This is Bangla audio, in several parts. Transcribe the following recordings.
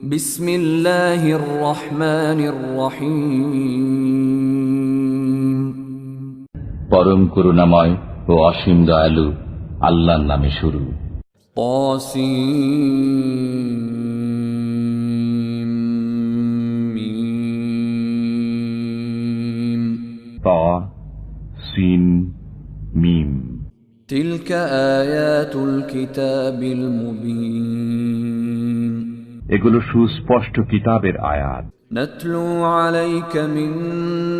বিসমিল্লাহির রহমানির রহিম। পরম করুণাময় ও অসীম দয়ালু আল্লাহর নামে শুরু। তাসিম তা সিন মিম। তিলকা আয়াতুল কিতাবিল মুবিন। এগুলো সুস্পষ্ট কিতাবের আয়াত। নাতলু আলাইকা মিন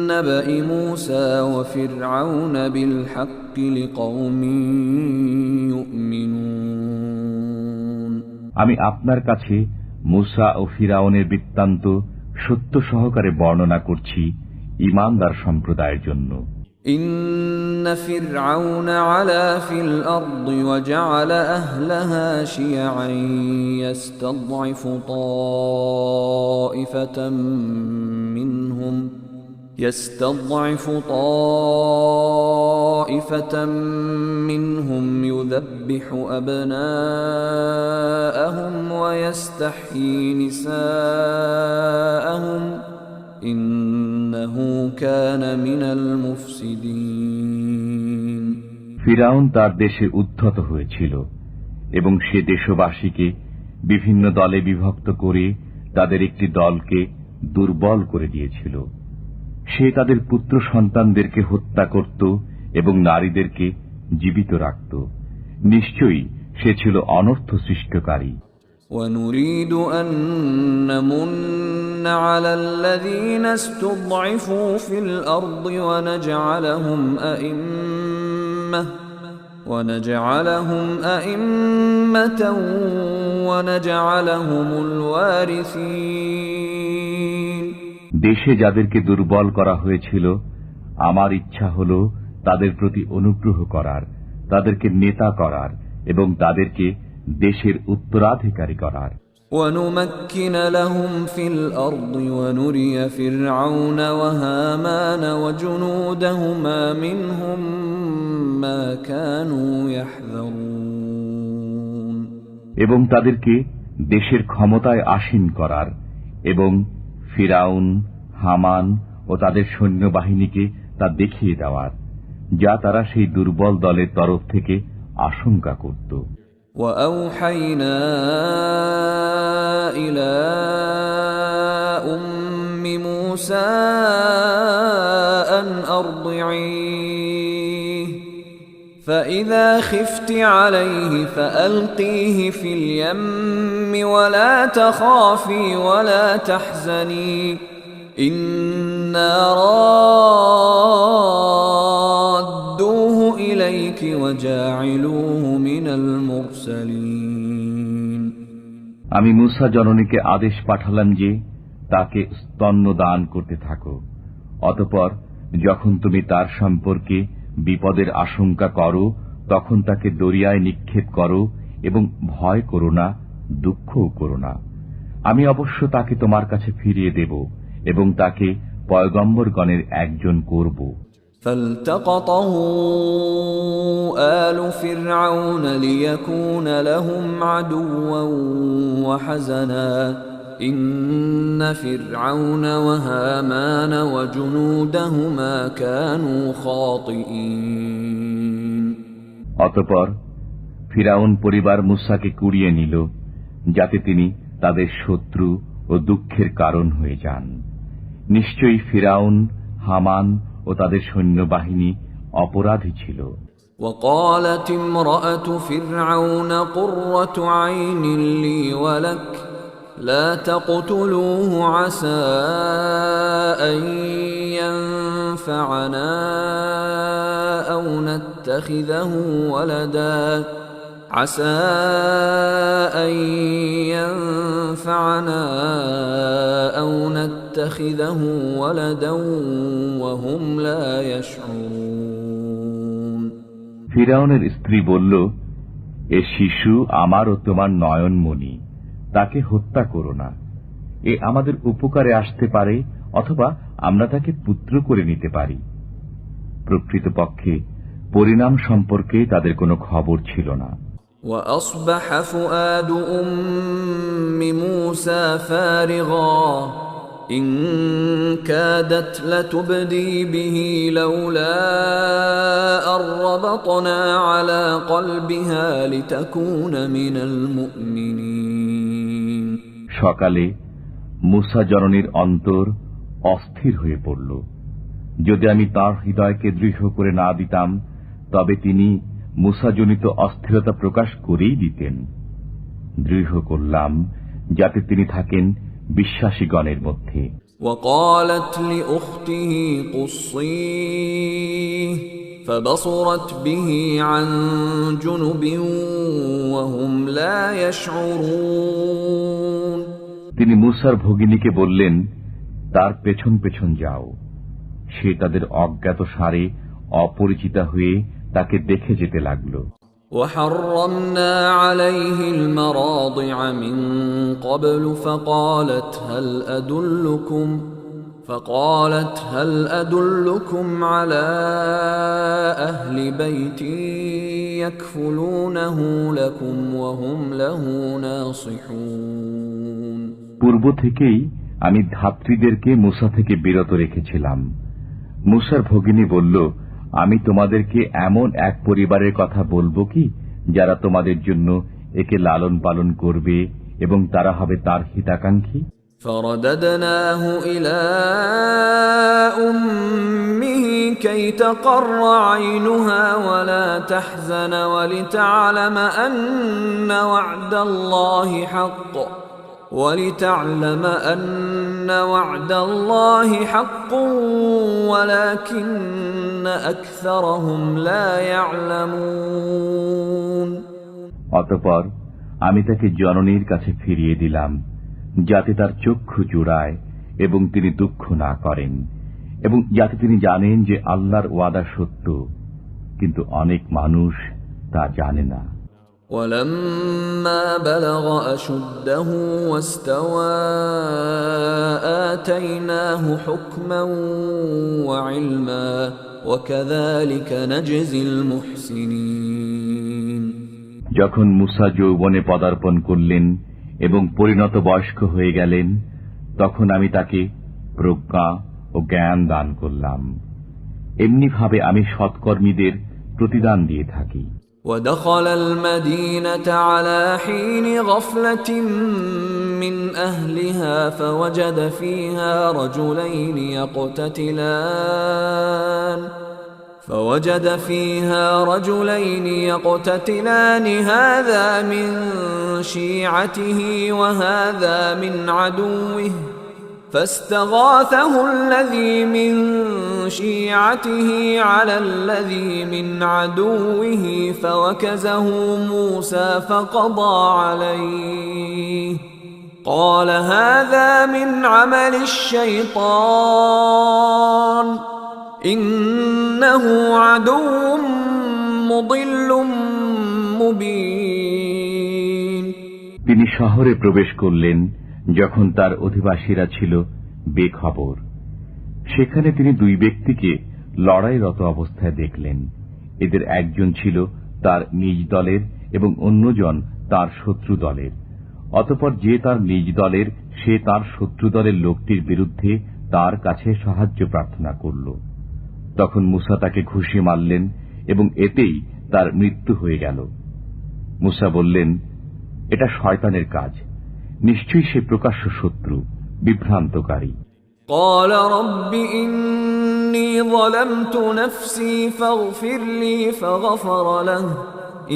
নাবাই মূসা ওয়া ফিরআউন বিল হাক্কি লিকওমিন ইউমিনুন। আমি আপনার কাছে মূসা ও ফিরআউনের বৃত্তান্ত সত্য সহকারে বর্ণনা করছি ঈমানদার সম্প্রদায়ের জন্য। ইন্না ফিরআউন আলা ফিল আরদি ওয়া জাআলা আহলাহা শিয়াআন ইয়াস্তাদঈফু তাঈফাতাম মিনহুম ইউযাব্বিহু আবনাআহুম ওয়া ইস্তাহয়ী নিসাআহুম ইন্নাহু কানা মিনাল মুফসিদিন। ফিরআউন তার দেশে উদ্ধত হয়েছিল এবং সে দেশবাসীকে বিভিন্ন দলে বিভক্ত করে তাদের একটি দলকে দুর্বল করে দিয়েছিল। সে তাদের পুত্র সন্তানদেরকে হত্যা করত এবং নারীদেরকে জীবিত রাখত। নিশ্চয়ই সে ছিল অনর্থ সৃষ্টিকারী। وَنُرِيدُ أَن نَّمُنَّ عَلَى الَّذِينَ اسْتُضْعِفُوا فِي الْأَرْضِ وَنَجْعَلَهُمْ أَئِمَّةً وَنَجْعَلَهُمُ الْوَارِثِينَ। দেশে যাদেরকে দুর্বল করা হয়েছিল, আমার ইচ্ছা হল তাদের প্রতি অনুগ্রহ করার, তাদেরকে নেতা করার এবং তাদেরকে দেশের উত্তরাধিকারী করার। وَنُمَكِّنَ لَهُمْ فِي الْأَرْضِ وَنُرِيَ فِرْعَوْنَ وَهَامَانَ وَجُنُودَهُمَا مِنْهُمْ مَا كَانُوا يَحْذَرُونَ। এবং তাদেরকে দেশের ক্ষমতায় আসীন করার এবং ফিরআউন, হামান ও তাদের সৈন্যবাহিনীকে তা দেখিয়ে দেওয়ার, যা তারা সেই দুর্বল দলের তরফ থেকে আশঙ্কা করত। وَأَوْحَيْنَا إِلَى أُمِّ مُوسَىٰ أَنْ أَرْضِعِيهِ فَإِذَا خِفْتِ عَلَيْهِ فَأَلْقِيهِ فِي الْيَمِّ وَلَا تَخَافِي وَلَا تَحْزَنِي إِنَّا رَادُّوهُ إِلَيْكِ وَجَاعِلُوهُ مِنَ الْمُرْسَلِينَ। আমি মূসা জননীকে আদেশ পাঠালাম যে তাকে স্তন্য দান করতে থাকো। অতঃপর যখন তুমি তার সম্পর্কে বিপদের আশঙ্কা করো, তখন তাকে দরিয়ায় নিক্ষেপ করো এবং ভয় করো না, দুঃখও করো না। আমি অবশ্য তাকে তোমার কাছে ফিরিয়ে দেব এবং তাকে পয়গম্বরগণের একজন করব। فَالْتَقَطَهُ آلُ فِرْعَوْنَ لِيَكُونَ لَهُمْ عَدُوًّا وَحَزَنًا إِنَّ فِرْعَوْنَ وَهَامَانَ وَجُنُودَهُمَا كَانُوا خَاطِئِينَ। অতঃপর ফিরআউন পরিবার মূসাকে কুড়িয়ে নিল, যাতে তিনি তাদের শত্রু ও দুঃখের কারণ হয়ে যান। নিশ্চয়ই ফিরআউন, হামান ও তাদের সৈন্যবাহিনী অপরাধী ছিল। وقالت امرأة فرعون قرة عين لي ولك لا تقتلوه عسى أن ينفعنا أو نتخذه ولدا عسى أن ينفعنا أو نتخذه ولدا وهم لا يشعرون। ফিরআউনের স্ত্রী বলল, এ শিশু আমার ও তোমার নয়নমণি, তাকে হত্যা করো না। এ আমাদের উপকারে আসতে পারে, অথবা আমরা তাকে পুত্র করে নিতে পারি। প্রকৃতপক্ষে পরিণাম সম্পর্কে তাদের কোনো খবর ছিল না। وأصبح فؤاد أم موسى فارغا إن كادت لتبدي به لولا أن ربطنا على قلبها لتكون من المؤمنين সকালে মূসা জননীর অন্তর অস্থির হয়ে পড়ল। যদি আমি তার হৃদয়কে দৃঢ় করে না দিতাম তবে তিনি মূসাজনিত অস্থিরতা প্রকাশ করেই দিতেন। দৃঢ় করলাম যাতে তিনি থাকেন বিশ্বাসীগণের মধ্যে। وقالت لأخته قصيه فبصرت به عن جنب وهم لا يشعرون তিনি মূসার ভগিনীকে বললেন, তার পেছন পেছন যাও। সে তাদের অজ্ঞাত সারে অপরিচিতা হয়ে তাকে দেখে যেতে লাগল। وحرمنا عليه المراضع من قبل فقالت هل أدلكم على أهل بيت يكفلونه لكم وهم له ناصحون পূর্ব থেকেই আমি ধাত্রীদেরকে মূসা থেকে বিরত রেখেছিলাম। মূসার ভগিনী বলল, আমি তোমাদেরকে এমন এক পরিবারের কথা বলবো কি যারা তোমাদের জন্য একে লালন পালন করবে এবং তারা হবে তার হিতাকাঙ্ক্ষী। فرددناه إلى أمه كي تقر عينها ولا تحزن ولتعلم أن وعد الله حق ولكن أكثرهم لا يعلمون অতঃপর আমি তাকে জননীর কাছে ফিরিয়ে দিলাম যাতে তার চক্ষু জুড়ায় এবং তিনি দুঃখ না করেন এবং যাতে তিনি জানেন যে আল্লাহর ওয়াদা সত্য, কিন্তু অনেক মানুষ তা জানে না। ولما بلغ أشده واستوى آتيناه حكما وعلما وكذلك نجزي المحسنين যখন মূসা যৌবনে পদার্পণ করলেন এবং পরিণত বয়স্ক হয়ে গেলেন তখন আমি তাকে প্রজ্ঞা ও জ্ঞান দান করলাম। এমনিভাবে আমি সৎকর্মীদের প্রতিদান দিয়ে থাকি। ودخل المدينة على حين غفلة من أهلها فوجد فيها رجلين يقتتلان هذا من شيعته وهذا من عدوه فاستغاثه الذي من شيعته على الذي من عدوه فوكزه موسى فقضى عليه قال هذا من عمل الشيطان إنه عدو مضل مبين তিনি শহরে প্রবেশ করলেন যখন তার অধিবাসীরা ছিল বেখবর। সেখানে তিনি দুই ব্যক্তিকে লড়াইরত অবস্থায় দেখলেন। এদের একজন ছিল তার নিজ দলের এবং অন্যজন তার শত্রু দলের। অতঃপর যে তার নিজ দলের সে তার শত্রু দলের লোকটির বিরুদ্ধে তার কাছে সাহায্য প্রার্থনা করল। তখন মূসা তাকে ঘুষি মারলেন এবং এতেই তার মৃত্যু হয়ে গেল। মূসা বললেন, এটা শয়তানের কাজ, নিশ্চয়ই সে প্রকাশ্য শত্রু, বিভ্রান্তকারী। قال رب إني ظلمت نفسي فاغفر لي فغفر له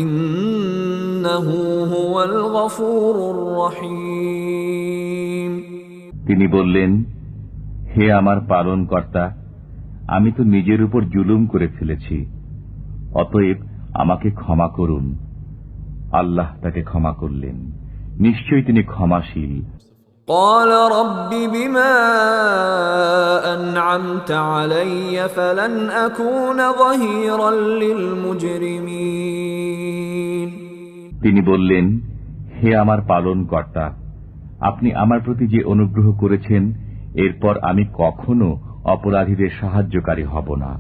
إنه هو الغفور الرحيم তিনি বললেন, হে আমার পালনকর্তা, আমি তো নিজের উপর জুলুম করে ফেলেছি, অতএব আমাকে ক্ষমা করুন। আল্লাহ তাকে ক্ষমা করলেন, নিশ্চয়ই তিনি ক্ষমাশীল। قال رب بما أنعمت علي فلن أكون ظهيرا للمجرمين তিনি বললেন, হে আমার পালনকর্তা, আপনি আমার প্রতি যে অনুগ্রহ করেছেন এরপর আমি কখনো অপরাধীদের সাহায্যকারী হব না।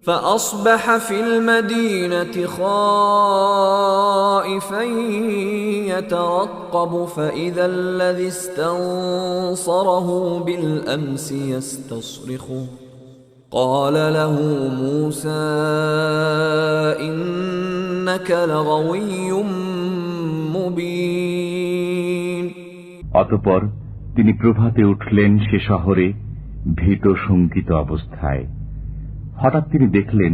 فأصبح في المدينة خائفا يترقب فإذا الذي استنصره بالأمس يستصرخه قال له موسى إنك لغوي مبين অতঃপর তিনি প্রভাতে উঠলেন সে শহরে ভীত শঙ্কিত অবস্থায়। হঠাৎ তিনি দেখলেন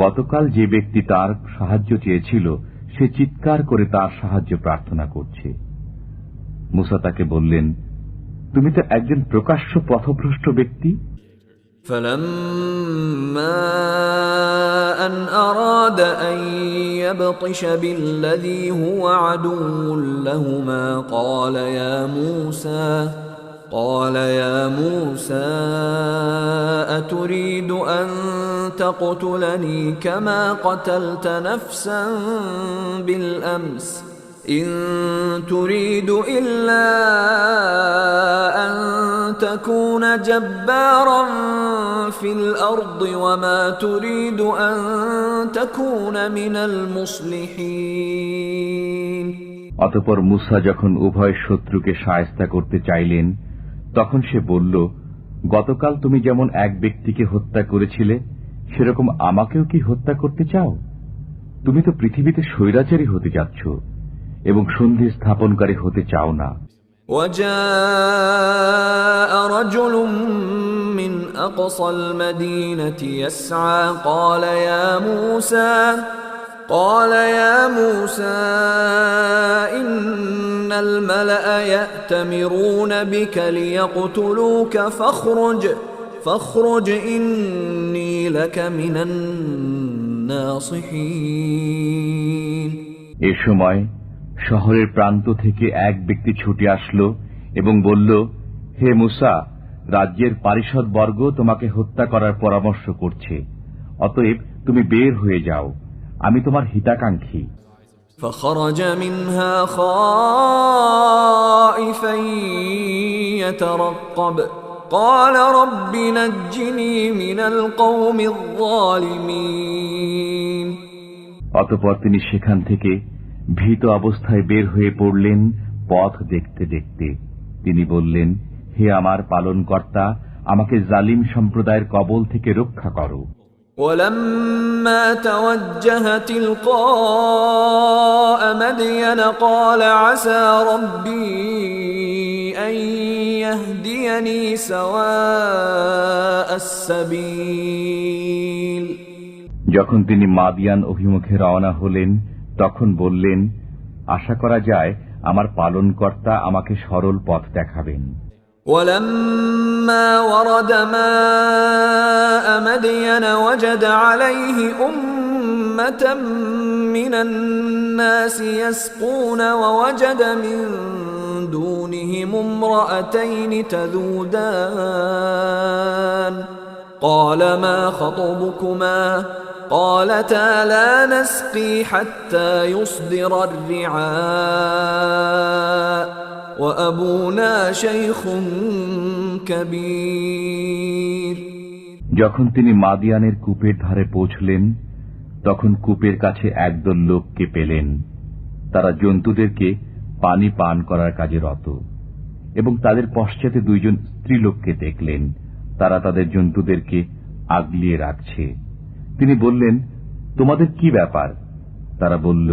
গতকাল যে ব্যক্তি তার সাহায্য চেয়েছিল সে চিৎকার করে তার সাহায্য প্রার্থনা করছে। মুসা তাকে বললেন, তুমি তো একজন প্রকাশ্য পথভ্রষ্ট ব্যক্তি। فلما أن أراد أن يبطش بالذي هو عدو لهما قال يا موسى أتريد أن تقتلني كما قتلت نفسا بالأمس إن تريد إلا أن تكون جبارا في الأرض وما تريد أن تكون من المصلحين অতঃপর মুসা যখন উভয় শত্রুকে শায়েস্তা করতে চাইলেন তখন সে বলল, গতকাল তুমি যেমন এক ব্যক্তিকে হত্যা করেছিলে সেরকম আমাকেও কি হত্যা করতে চাও? তুমি তো পৃথিবীতে স্বৈরাচারী হতে যাচ্ছ এবং সন্ধি স্থাপনকারী হতে চাও না। وجاء رجل من أقصى المدينة يسعى قال يا موسى إن الملأ يأتمرون بك ليقتلوك فاخرج إني لك من الناصحين এ সময় শহরের প্রান্ত থেকে এক ব্যক্তি ছুটে আসলো এবং বলল, হে মুসা, রাজ্যের পারিষদবর্গ তোমাকে হত্যা করার পরামর্শ করছে, অতএব তুমি বের হয়ে যাও, আমি তোমার হিতাকাঙ্ক্ষী। فخرج منها خائفا يترقب قال رب نجني من القوم الظالمين অতঃপর তিনি সেখান থেকে ভীত অবস্থায় বের হয়ে পড়লেন। পথ দেখতে দেখতে তিনি বললেন, হে আমার পালনকর্তা, আমাকে জালিম সম্প্রদায়ের কবল থেকে রক্ষা করো। ولما توجه تلقاء مدين قال عسى ربي أن يهديني سواء السبيل যখন তিনি মাদিয়ান অভিমুখে রওনা হলেন তখন বললেন, আশা করা যায় আমার পালনকর্তা আমাকে সরল পথ দেখাবেন। ولما ورد ماء مدين وجد عليه أمة من الناس يسقون ووجد من دونهم امرأتين تذودان قال ما خطبكما قالتا لا نسقي حتى يصدر الرعاء وأبونا شيخ كبير যখন তিনি মাদিয়ানের কূপের ধারে পৌঁছলেন তখন কূপের কাছে একদল লোককে পেলেন। তারা জন্তুদেরকে পানি পান করার কাজে রত এবং তাদের পশ্চাতে দুইজন স্ত্রীলোককে দেখলেন, তারা তাদের জন্তুদেরকে আগলিয়ে রাখছে। তিনি বললেন, তোমাদের কি ব্যাপার? তারা বলল,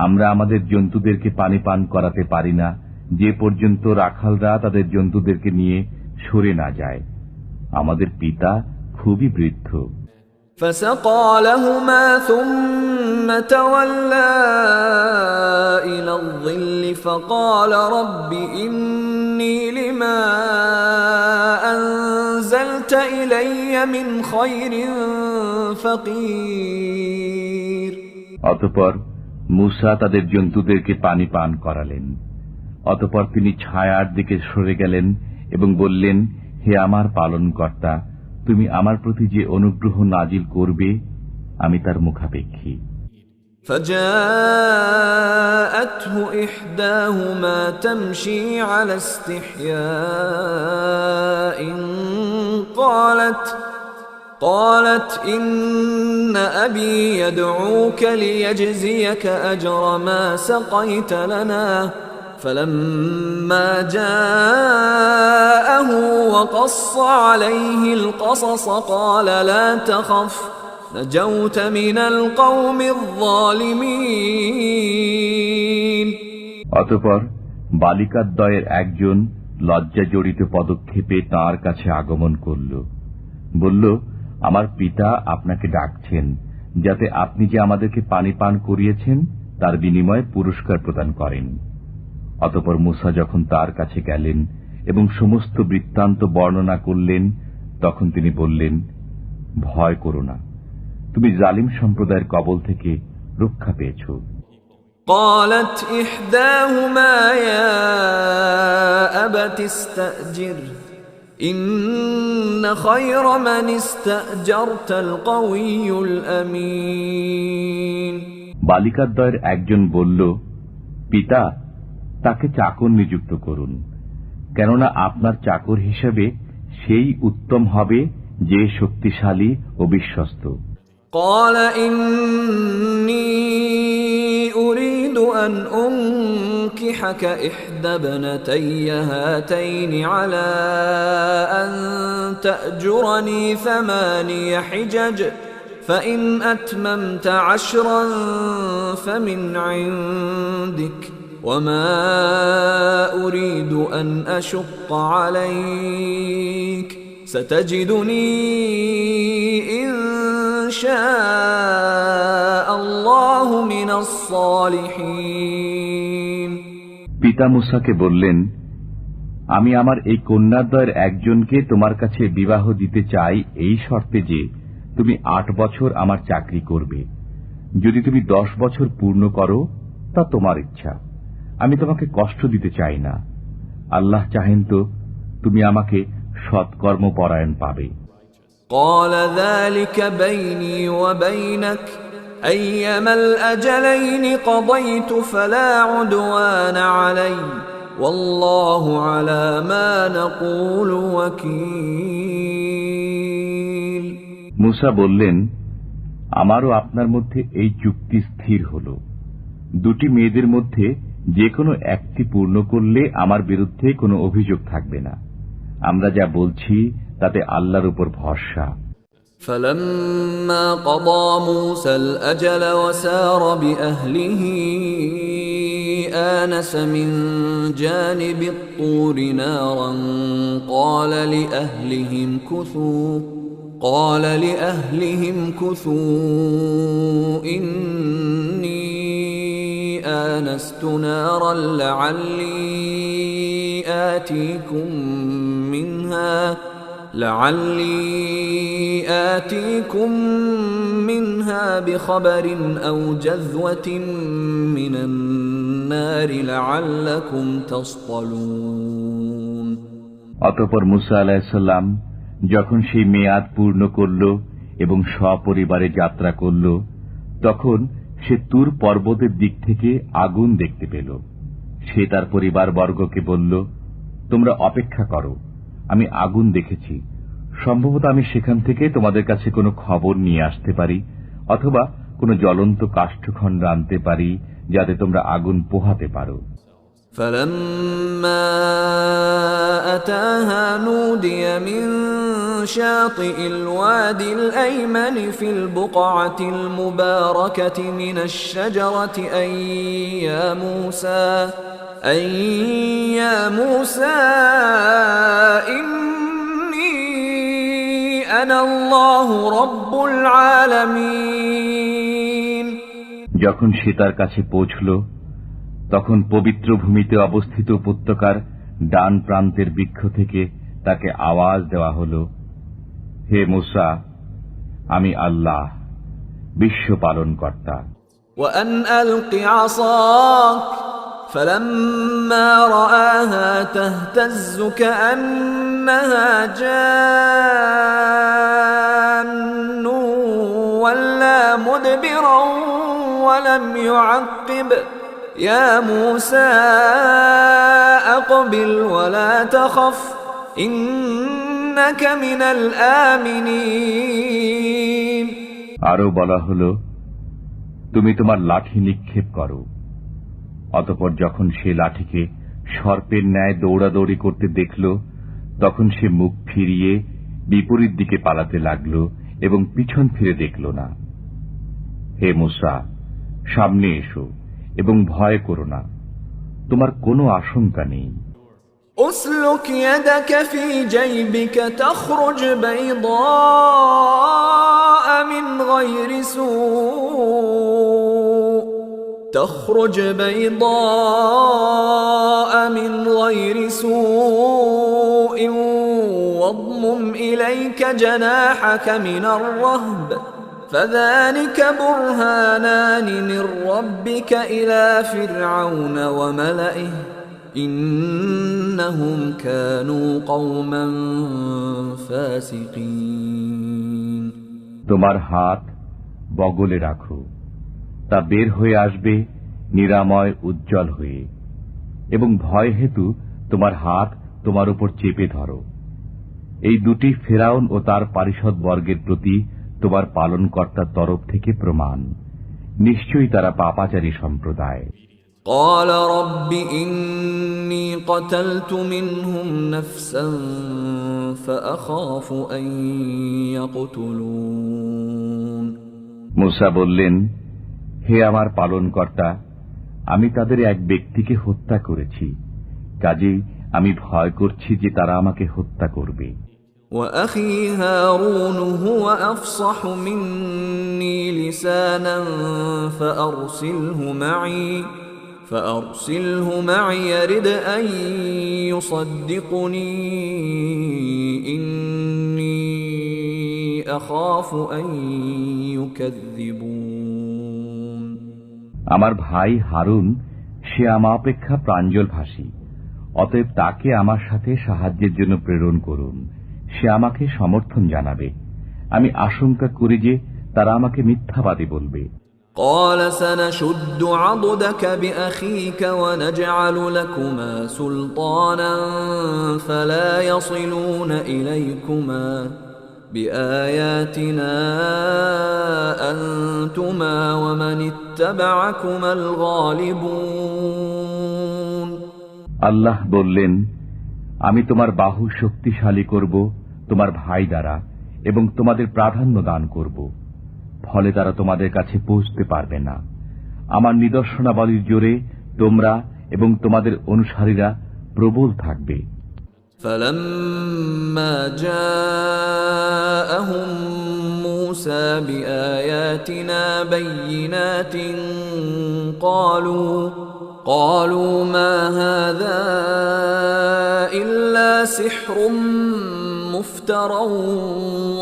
আমরা আমাদের জন্তুদেরকে পানি পান করাতে পারি না যে পর্যন্ত রাখালরা তাদের জন্তুদেরকে নিয়ে সরে না যায়। আমাদের পিতা খুবই বৃদ্ধ। فسقى لهما ثم تولى إلى الظل فقال رب إني لما أنزلت إلي من خير فقير অতঃপর মুসা তাদের জন্তুদেরকে পানি পান করালেন। অতঃপর তিনি ছায়ার দিকে সরে গেলেন এবং বললেন, হে আমার পালনকর্তা, তুমি আমার প্রতি যে অনুগ্রহ নাজিল করবে আমি তার মুখাপেক্ষী। فجاءته إحداهما تمشي على استحياء قالت إن أبي يدعوك ليجزيك أجر ما سقيت لنا فلما جاءه وقص عليه القصص قال لا تخف نجوت من القوم الظالمين অতঃপর বালিকাদ্বয়ের একজন লজ্জাজড়িত পদক্ষেপে তাঁর কাছে আগমন করল, বলল, আমার পিতা আপনাকে ডাকছেন, যাতে আপনি যে আমাদেরকে পানি পান করিয়েছেন তার বিনিময়ে পুরস্কার প্রদান করেন। অতঃপর মূসা যখন তার কাছে গেলেন এবং সমস্ত বৃত্তান্ত বর্ণনা করলেন, তখন তিনি বললেন, ভয় করো না, তুমি জালিম সম্প্রদায়ের কবল থেকে রক্ষা পেয়েছ। قالت إحداهما يا أبت استأجر إن خير من استأجرت القوي الأمين বালিকাদ্বয়ের একজন বলল, পিতা, তাকে চাকর নিযুক্ত করুন, কেননা আপনার চাকর হিসেবে সেই উত্তম হবে যে শক্তিশালী ও বিশ্বস্ত। قال إني أريد أن أنكحك إحدى ابنتي هاتين على أن تأجرني 8 حجج فإن أتممت 10 فمن عندك وما أريد أن أشق عليك ستجدني إن شاء الله من الصالحين পিতা মূসাকে বললেন, আমি আমার এই কন্যাদ্বয়ের একজনকে তোমার কাছে বিবাহ দিতে চাই এই শর্তে যে তুমি 8 বছর আমার চাকরি করবে। যদি তুমি 10 বছর পূর্ণ করো তা তোমার ইচ্ছা, আমি তোমাকে কষ্ট দিতে চাই না। আল্লাহ চাহেন তো তুমি আমাকে সৎকর্মপরায়ণ পাবে। قال ذلك بيني وبينك أيما الأجلين قضيت فلا عدوان علي والله على ما نقول وكيل মূসা বললেন, আমারও আপনার মধ্যে এই চুক্তি স্থির হল, 2টি মেয়েদের মধ্যে যে কোনো একটি পূর্ণ করলে আমার বিরুদ্ধে কোনো অভিযোগ থাকবে না। আমরা যা বলছি তাতে আল্লাহর উপর ভরসা। فلما قضى موسى الأجل وسار بأهله آنس من جانب الطور نارا قال لأهلهم كثوا إني آنست نارا لعلي آتيكم منها بخبر أو جذوة من النار لعلكم تصطلون অতঃপর মূসা আলাইহিস সালাম যখন সেই মেয়াদ পূর্ণ করল এবং সপরিবারে যাত্রা করল, তখন সে তুর পর্বতের দিক থেকে আগুন দেখতে পেল। সে তার পরিবারবর্গকে বলল, তোমরা অপেক্ষা করো, আমি আগুন দেখেছি, সম্ভবত আমি সেখান থেকে তোমাদের কাছে কোনো খবর নিয়ে আসতে পারি অথবা কোনো জ্বলন্ত কাষ্ঠখণ্ড আনতে পারি যাতে তোমরা আগুন পোহাতে পারো। فلما أتاها نودي من شاطئ الوادي الأيمن في البقعة المباركة من الشجرة أي يا موسى إني أنا الله رب العالمين যখন সে তার কাছে পৌঁছল, তখন পবিত্র ভূমিতে অবস্থিত উপত্যকার ডান প্রান্তের বৃক্ষ থেকে তাকে আওয়াজ দেওয়া হল, হে মূসা, আমি আল্লাহ, বিশ্ব পালনকর্তা। وأن ألق عصاك فلما رآها تهتز كأنها جان ولا مدبرا ولم يعقب يا موسى أقبل ولا تخف إن إنك من الآمنين আরো বলা হলো, তুমি তোমার লাঠি নিক্ষেপ করো। অতঃপর যখন সে লাঠিকে সর্পের ন্যায় দৌড়াদৌড়ি করতে দেখল, তখন সে মুখ ফিরিয়ে বিপরীত দিকে পালাতে লাগল এবং পিছন ফিরে দেখল না। হে মূসা, সামনে এসো এবং ভয় করো না, তোমার কোনো আশঙ্কা নেই। أسلك يدك في جيبك تخرج بيضاء من غير سوء واضمم إليك جناحك من الرهب فذلك برهانان من ربك إلى فرعون وملئه إنهم كانوا قوما فاسقين তোমার হাত বগলে রাখো, তা বের হয়ে আসবে নিরাময় উজ্জ্বল হয়ে, এবং ভয় হেতু তোমার হাত তোমার উপর চেপে ধরো। এই দুটি ফেরাউন ও তার পারিষদ বর্গের প্রতি তোমার পালনকর্তার তরফ থেকে প্রমাণ। নিশ্চয়ই তারা পাপাচারী সম্প্রদায়। قال رب إني قتلت منهم نفسا فأخاف أن يقتلون মূসা বললেন, হে আমার পালনকর্তা, আমি তাদের এক ব্যক্তিকে হত্যা করেছি, কাজেই আমি ভয় করছি যে তারা আমাকে হত্যা করবে। وأخي هارون هو أفصح مني لسانا فأرسله معي يرد أن يصدقني إني أخاف أن يكذبون আমার ভাই হারুন সে আমার অপেক্ষা প্রাঞ্জল ভাষী, অতএব তাকে আমার সাথে সাহায্যের জন্য প্রেরণ করুন, সে আমাকে সমর্থন জানাবে। আমি আশঙ্কা করি যে তারা আমাকে মিথ্যাবাদী বলবে। قال سنشد عضدك بأخيك ونجعل لكما سلطانا فلا يصلون إليكما بآياتنا أنتما ومن اتبعكما الغالبون আল্লাহ বললেন, আমি তোমার বাহু শক্তিশালী করব তোমার ভাই দ্বারা এবং তোমাদের প্রাধান্য দান করব, ফলে তারা তোমাদের কাছে পৌঁছতে পারবে না। আমার নিদর্শনাবলীর জোরে তোমরা এবং তোমাদের অনুসারীরা প্রবল থাকবে। فلما جاءهم موسى بآياتنا بينات قالوا ما هذا إلا سحر مفترى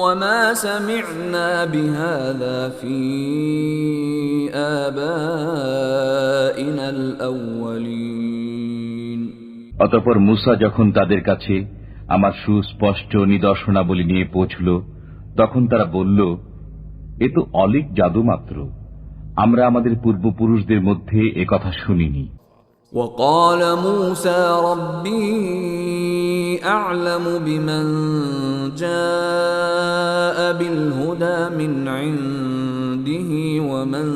وما سمعنا بهذا في آبائنا الأولين অতঃপর মূসা যখন তাদের কাছে আমার সুস্পষ্ট নিদর্শনাবলী নিয়ে পৌঁছল, তখন তারা বলল, এ তো অলীক জাদু মাত্র, আমরা আমাদের পূর্বপুরুষদের মধ্যে এ কথা শুনিনি। وقال موسى ربي أعلم بمن جاء بالهدى من عنده ومن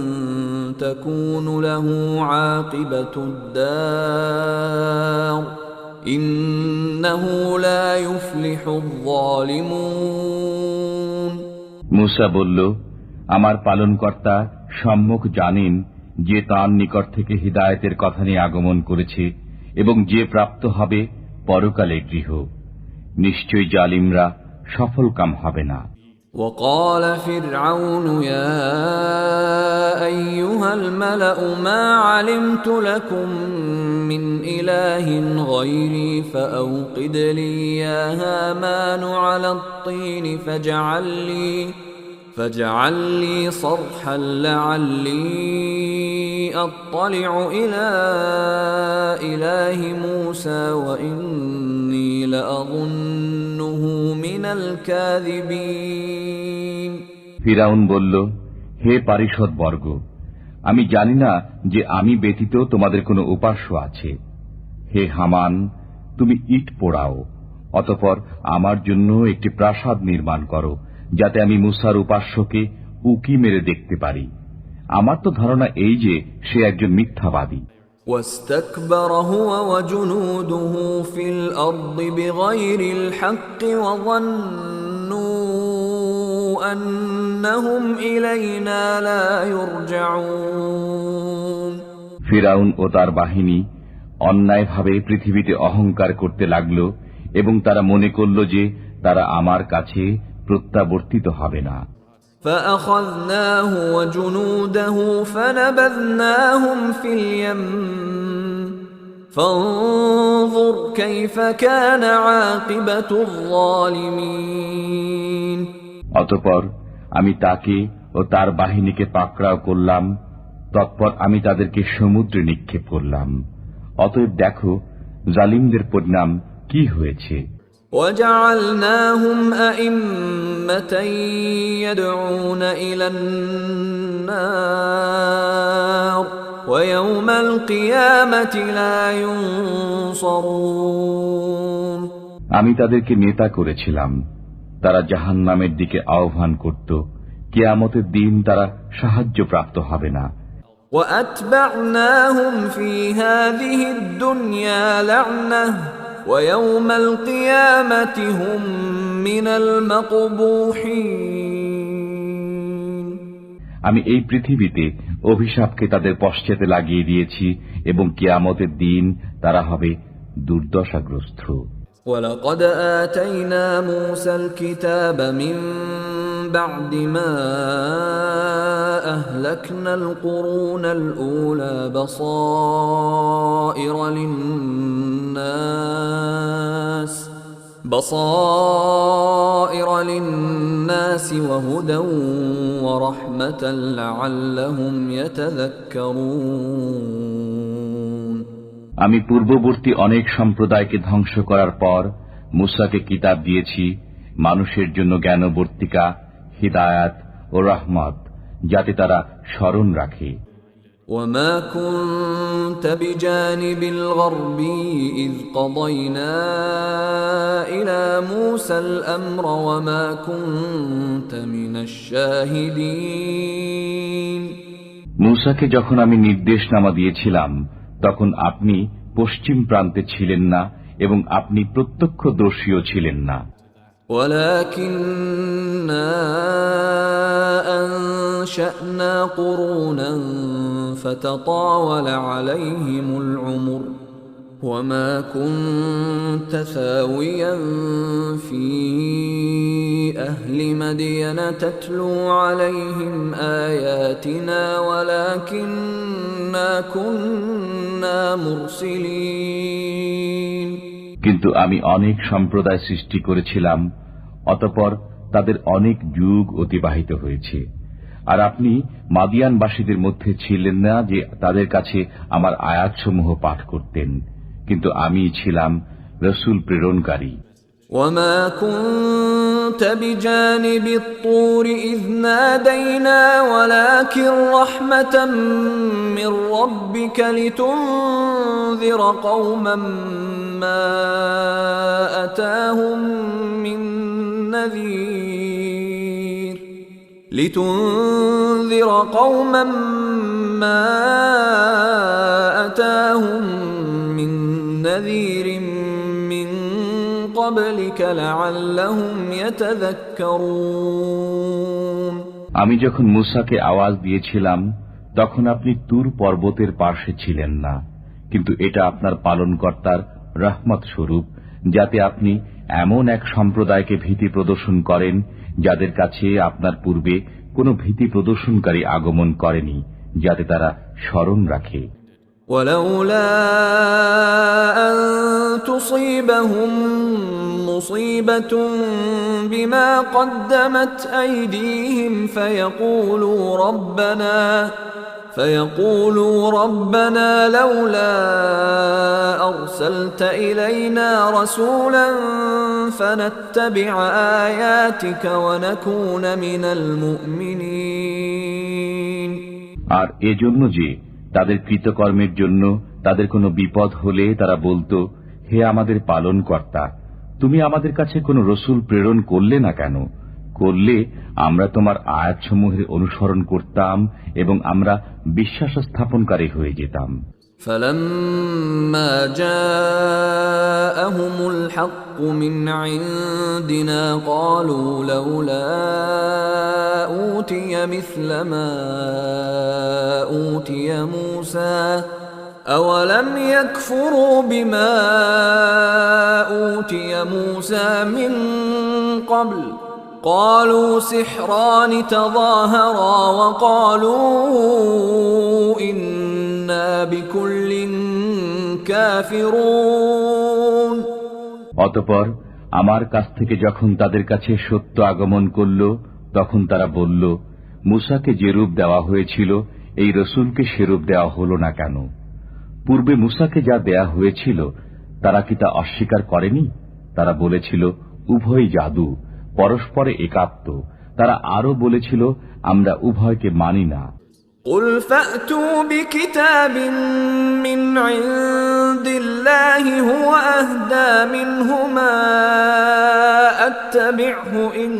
تكون له عاقبة الدار إنه لا يفلح الظالمون মূসা বলল, আমার পালনকর্তা সম্যক জানেন যে তাঁর নিকট থেকে হিদায়েতের কথা নিয়ে আগমন করেছে এবং যে প্রাপ্ত হবে পরকালে গৃহ। নিশ্চয়ই জালিমরা সফলকাম হবে না। وقال فرعون يا أيها الملأ ما علمت لكم من إله غيري فأوقد لي يا هامان على الطين فاجعل لي صرحا لعلي أطلع إلى إله موسى وإني لأظنه من الكاذبين ফিরাউন বলল, হে পারিষদ বর্গ, আমি জানি না যে আমি ব্যতীত তোমাদের কোনো উপাস্য আছে। হে হামান, তুমি ইট পোড়াও অতঃপর আমার জন্য একটি প্রাসাদ নির্মাণ করো, যাতে আমি মুসার উপাস্যকে উকি মেরে দেখতে পারি। আমার তো ধারণা এই যে সে একজন মিথ্যাবাদী। واستكبر هو وجنوده في الأرض بغير الحق وظنوا أنهم إلينا لا يرجعون। ফিরাউন ও তার বাহিনী অন্যায়ভাবে পৃথিবীতে অহংকার করতে লাগল এবং তারা মনে করল যে তারা আমার কাছে প্রত্যাবর্তিত হবে না। فأخذناه وجنوده فنبذناهم في اليم فانظر كيف كان عاقبة الظالمين। অতঃপর আমি তাকে ও তার বাহিনীকে পাকড়াও করলাম, তৎপর আমি তাদেরকে সমুদ্রে নিক্ষেপ করলাম। অতএব দেখো জালিমদের পরিণাম কি হয়েছে। وجعلناهم أئمة يدعون إلى النار ويوم القيامة لا ينصرون। আমি তাদেরকে নেতা করেছিলাম, তারা জাহান্নামের দিকে আহ্বান করত, কিয়ামতের দিন তারা সাহায্যপ্রাপ্ত হবে না। وأتبعناهم في هذه الدنيا لعنة ويوم القيامة هم من المقبوحين। আমি এই পৃথিবীতে অভিশাপকে তাদের পশ্চাতে লাগিয়ে দিয়েছি এবং কিয়ামতের দিন তারা হবে দুর্দশাগ্রস্ত। ولقد آتينا موسى الكتاب من بعد ما أهلكنا القرون الأولى بصائر للناس وهدى ورحمة لعلهم يتذكرون। আমি পূর্ববর্তী অনেক সম্প্রদায়কে ধ্বংস করার পর মুসাকে কিতাব দিয়েছি, মানুষের জন্য জ্ঞানবর্তিকা, হিদায়াত ও রহমত, যাতে তারা স্মরণ রাখে। وما كنت بجانب الغربي إذ قضينا إلى موسى الأمر وما كنت من الشاهدين। মুসাকে যখন আমি নির্দেশনামা দিয়েছিলাম তখন আপনি পশ্চিম প্রান্তে ছিলেন না এবং আপনি প্রত্যক্ষদর্শীও ছিলেন না। ولكننا أنشأنا قرونا فتطاول عليهم العمر وما كنت ثاويا في أهل مدين تتلو عليهم آياتنا ولكننا كنا مرسلين। কিন্তু আমি অনেক সম্প্রদায় সৃষ্টি করেছিলাম, অতঃপর তাদের অনেক যুগ অতিবাহিত হয়েছে, আর আপনি মাদিয়ানবাসীদের মধ্যে ছিলেন না যে তাদের কাছে আমার আয়াতসমূহ পাঠ করতেন, কিন্তু আমি ছিলাম রসূল প্রেরণকারী। وما كنت بجانب الطور إذ نادينا ولكن رحمة من ربك لتنذر قوما ما أتاهم من نذير من قبلك لعلهم يتذكرون। আমি যখন মুসাকে আওয়াজ দিয়েছিলাম তখন আপনি তুর পর্বতের পার্শ্বে ছিলেন না, কিন্তু এটা আপনার পালনকর্তার রহমত স্বরূপ, যাতে আপনি এমন এক সম্প্রদায়কে ভীতি প্রদর্শন করেন যাদের কাছে আপনার পূর্বে কোনো ভীতি প্রদর্শনকারী আগমন করেনি, যাতে তারা স্মরণ রাখে। ولولا أن تصيبهم مصيبة بما قدمت أيديهم فيقولوا ربنا لولا أرسلت إلينا رسولا فنتبع آياتك ونكون من المؤمنين। আর এজন্য যে তাদের কৃতকর্মের জন্য তাদের কোনো বিপদ হলে তারা বলতো, হে আমাদের পালনকর্তা, তুমি আমাদের কাছে কোনো রসুল প্রেরণ করলে না কেন? করলে আমরা তোমার আয়াতসমূহের অনুসরণ করতাম এবং আমরা বিশ্বাস স্থাপনকারী হয়ে যেতাম। فَلَمَّا جَاءَهُمُ الْحَقُّ مِنْ عِنْدِنَا قَالُوا لَوْلَا أُوتِيَ مِثْلَ مَا أُوتِيَ مُوسَى أَوَلَمْ يَكْفُرُوا بِمَا أُوتِيَ مُوسَى مِنْ قَبْلُ قالوا سحران تظاهرا وقالوا إنا بكل كافرون। অতঃপর আমার কাছ থেকে যখন তাদের কাছে সত্য আগমন করল, তখন তারা বলল, মূসাকে যে রূপ দেওয়া হয়েছিল এই রসুলকে সেরূপ দেওয়া হল না কেন? পূর্বে মূসাকে যা দেয়া হয়েছিল তারা কি তা অস্বীকার করেনি? তারা বলেছিল উভয় জাদু, পরস্পরে একাত্ম। তারা আরো বলেছিল আমরা উভয়কে মানি না। قُلْ فَأْتُوا بِكِتَابٍ مِّنْ عِندِ اللَّهِ هُوَ أَهْدَىٰ مِنْهُمَا أَتَّبِعْهُ إِن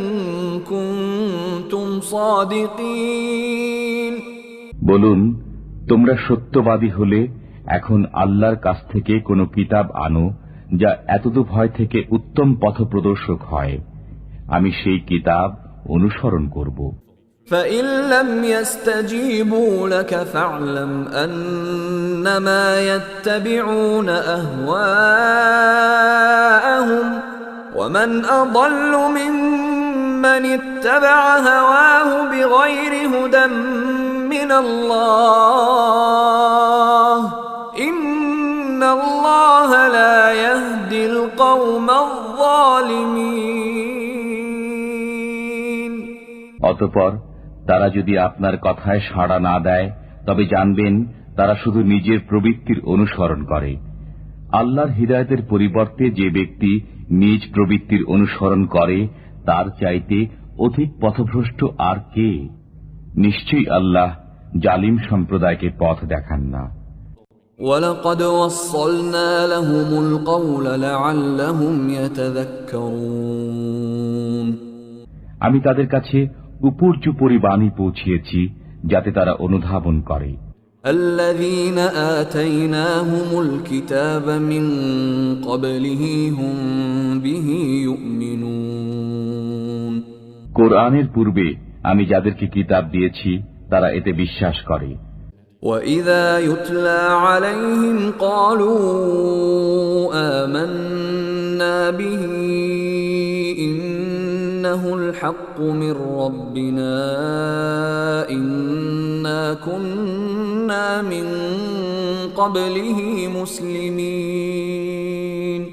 كُنتُمْ صَادِقِينَ। বলুন, তোমরা সত্যবাদী হলে এখন আল্লাহর কাছ থেকে কোনো কিতাব আনো যা এতদূর ভয় থেকে উত্তম পথপ্রদর্শক হয়। আমি সেই কিতাব অনুসরণ করব। فَإِن لَّمْ يَسْتَجِيبُوا لَكَ فَاعْلَمْ أَنَّمَا يَتَّبِعُونَ أَهْوَاءَهُمْ وَمَنْ أَضَلُّ مِمَّنِ اتَّبَعَ هَوَاهُ بِغَيْرِ هُدًى مِّنَ اللَّهِ إِنَّ اللَّهَ لَا يَهْدِي الْقَوْمَ الظَّالِمِينَ। অতঃপর তারা যদি আপনার কথায় সাড়া না দেয়, তবে জানবেন তারা শুধু নিজের প্রবৃত্তির অনুসরণ করে। আল্লাহর হিদায়াতের পরিবর্তে যে ব্যক্তি নিজ প্রবৃত্তির অনুসরণ করে তার চাইতে অধিক পথভ্রষ্ট আর কে? নিশ্চয়ই আল্লাহ জালিম সম্প্রদায়কে পথ দেখান না। وَلَقَدْ وَصَّلْنَا لَهُمُ الْقَوْلَ لَعَلَّهُمْ يَتَذَكَّرُونَ। আমি তাদের কাছে উপর্যুপরি বাণী পৌঁছিয়েছি যাতে তারা অনুধাবন করে। الَّذِينَ آتَيْنَاهُمُ الْكِتَابَ مِنْ قَبْلِهِ هُمْ بِهِ يُؤْمِنُونَ। কোরআনের পূর্বে আমি যাদেরকে কিতাব দিয়েছি তারা এতে বিশ্বাস করে। وَإِذَا يُتْلَى عَلَيْهِمْ قَالُوا آمَنَّا بِهِ إِنَّهُ الْحَقُّ مِنْ رَبِّنَا إِنَّا كُنَّا مِنْ قَبْلِهِ مُسْلِمِينَ।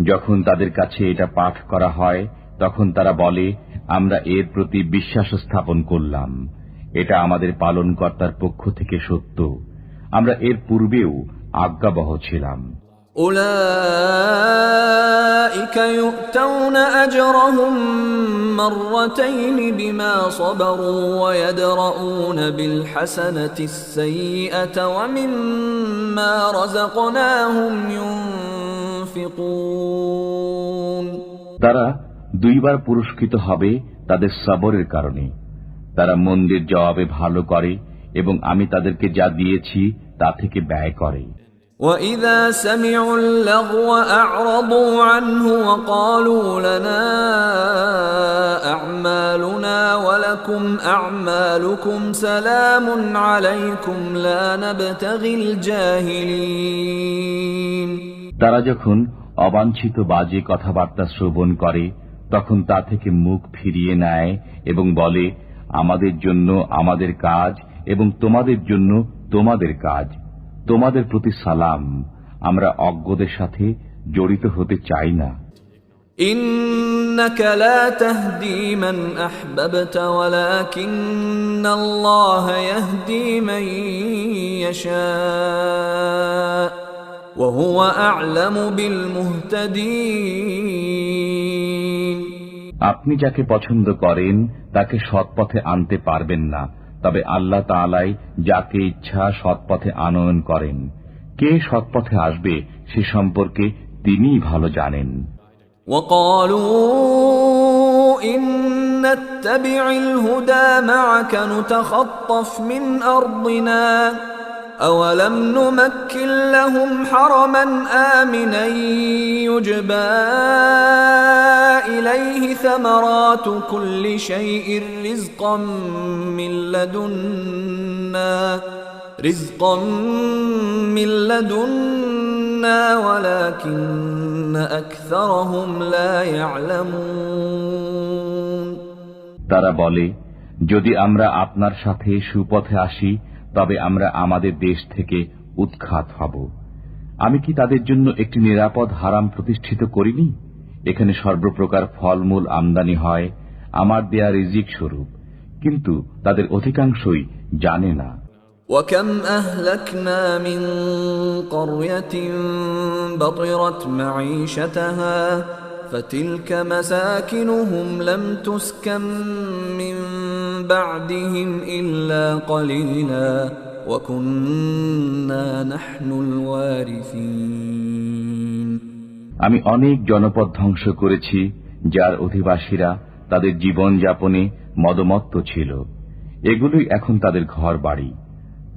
যখন তাদের কাছে এটা পাঠ করা হয় তখন তারা বলে আমরা এর প্রতি বিশ্বাস স্থাপন করলাম, এটা আমাদের পালনকর্তার পক্ষ থেকে সত্য, আমরা এর পূর্বেও আজ্ঞাবহ ছিলাম। أُولَئِكَ يُؤْتَوْنَ أَجْرَهُمْ مَرَّتَيْنِ بِمَا صَبَرُوا وَيَدْرَءُونَ بِالْحَسَنَةِ السَّيِّئَةَ وَمِمَّا رَزَقْنَاهُمْ يُنْفِقُونَ। তারা দুইবার পুরস্কৃত হবে তাদের সবরের কারণে। তারা মন্দের জবাবে ভালো করে এবং আমি তাদেরকে যা দিয়েছি তা থেকে ব্যয় করে। وَإِذَا سَمِعُوا اللَّغْوَ أَعْرَضُوا عَنْهُ وَقَالُوا لَنَا أَعْمَالُنَا وَلَكُمْ أَعْمَالُكُمْ سَلَامٌ عَلَيْكُمْ لَا نَبْتَغِي الْجَاهِلِينَ। তারা যখন অবাঞ্ছিত বাজে কথাবার্তা শ্রবণ করে তখন তা থেকে মুখ ফিরিয়ে নেয় এবং বলে আমাদের জন্য আমাদের কাজ এবং তোমাদের জন্য তোমাদের কাজ, তোমাদের প্রতি সালাম, আমরা অজ্ঞদের সাথে জড়িত হতে চাই না। إنك لا تهدي من أحببت ولكن الله يهدي من يشاء وهو أعلم بالمهتدين। আপনি যাকে পছন্দ করেন তাকে সৎপথে আনতে পারবেন না, তবে আল্লাহ তাআলাই যাকে ইচ্ছা সৎপথে আনয়ন করেন। কে সৎপথে আসবে সে সম্পর্কে তিনিই ভালো জানেন। وقالوا إن نتبع الهدى معك نتخطف من أرضنا أولم نمكن لهم حرما آمنا يجبى إليه ثمرات كل شيء رزقا من لدنا ولكن أكثرهم لا يعلمون তারা বলে, যদি আমরা আপনার সাথে সুপথে আসি তবে আমরা আমাদের দেশ থেকে উৎখাত হব। আমি কি তাদের জন্য একটি নিরাপদ হারাম প্রতিষ্ঠিত করিনি? এখানে সর্বপ্রকার ফলমূল আমদানি হয় আমার দেয়া রিজিক স্বরূপ, কিন্তু তাদের অধিকাংশই জানে না। وكم أهلكنا من قرية بطرت معيشتها فتلك مساكنهم لم تسكن من بعدهم إلا قليلا وكنا نحن الوارثين আমি অনেক জনপদ ধ্বংস করেছি যার অধিবাসীরা তাদের জীবন যাপনে মদমত্ত ছিল। এগুলোই এখন তাদের ঘর বাড়ি।